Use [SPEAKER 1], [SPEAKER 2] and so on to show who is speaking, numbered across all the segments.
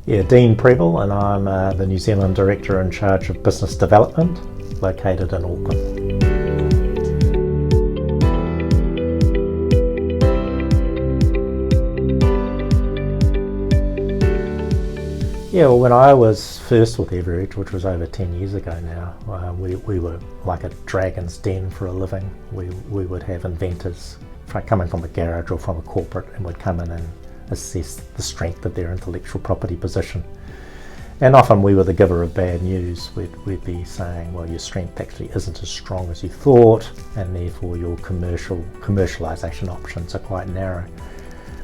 [SPEAKER 1] Yeah, Dean Prebble, and I'm the New Zealand Director in charge of Business Development, located in Auckland. Yeah, well, when I was first with EverEdge, which was over 10 years ago now, we were like a dragon's den for a living. We would have inventors coming from a garage or from a corporate and would come in and assess the strength of their intellectual property position. And often we were the giver of bad news. We'd be saying, well, your strength actually isn't as strong as you thought, and therefore your commercialisation options are quite narrow.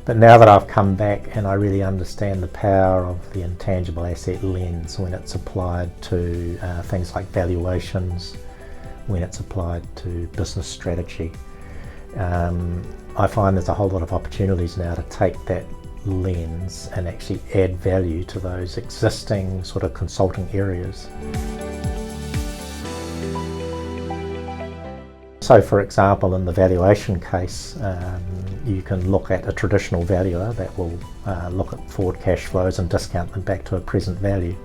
[SPEAKER 1] But now that I've come back and I really understand the power of the intangible asset lens when it's applied to things like valuations, when it's applied to business strategy, I find there's a whole lot of opportunities now to take that lens and actually add value to those existing sort of consulting areas. So for example, in the valuation case, you can look at a traditional valuer that will look at forward cash flows and discount them back to a present value.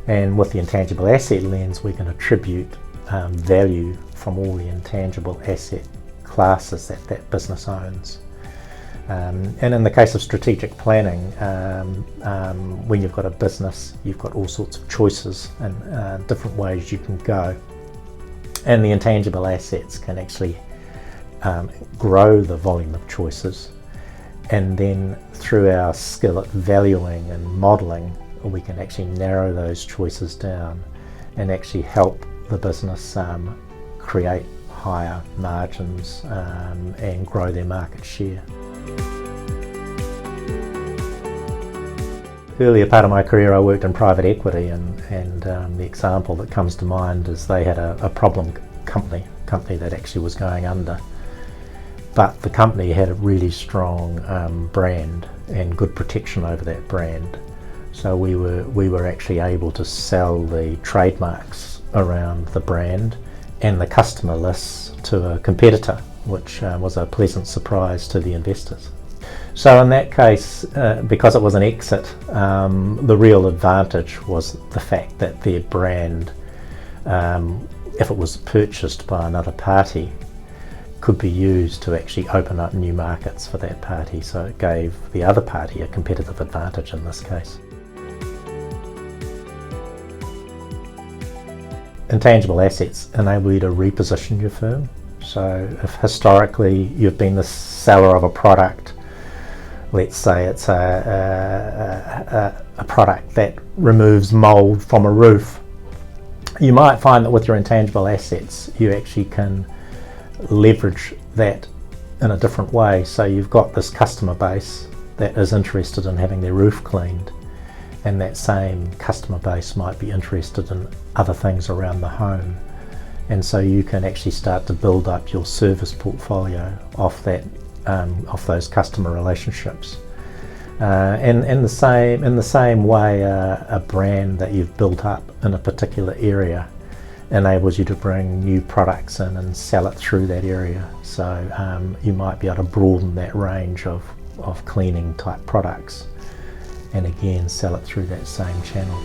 [SPEAKER 1] And with the intangible asset lens, we can attribute value from all the intangible asset classes that business owns. And in the case of strategic planning, when you've got a business, you've got all sorts of choices and different ways you can go. And the intangible assets can actually grow the volume of choices. And then through our skill at valuing and modelling, we can actually narrow those choices down and actually help the business create higher margins and grow their market share. Earlier part of my career I worked in private equity, and the example that comes to mind is they had a problem company that actually was going under. But the company had a really strong brand and good protection over that brand. So we were actually able to sell the trademarks around the brand and the customer lists to a competitor, which was a pleasant surprise to the investors. So in that case, because it was an exit, the real advantage was the fact that their brand, if it was purchased by another party, could be used to actually open up new markets for that party. So it gave the other party a competitive advantage in this case. Intangible assets enable you to reposition your firm. So if historically you've been the seller of a product, let's say it's a product that removes mould from a roof, you might find that with your intangible assets you actually can leverage that in a different way. So you've got this customer base that is interested in having their roof cleaned, and that same customer base might be interested in other things around the home, and so you can actually start to build up your service portfolio off that, off those customer relationships. And in the same way, a brand that you've built up in a particular area enables you to bring new products in and sell it through that area. So you might be able to broaden that range of cleaning type products and again sell it through that same channel.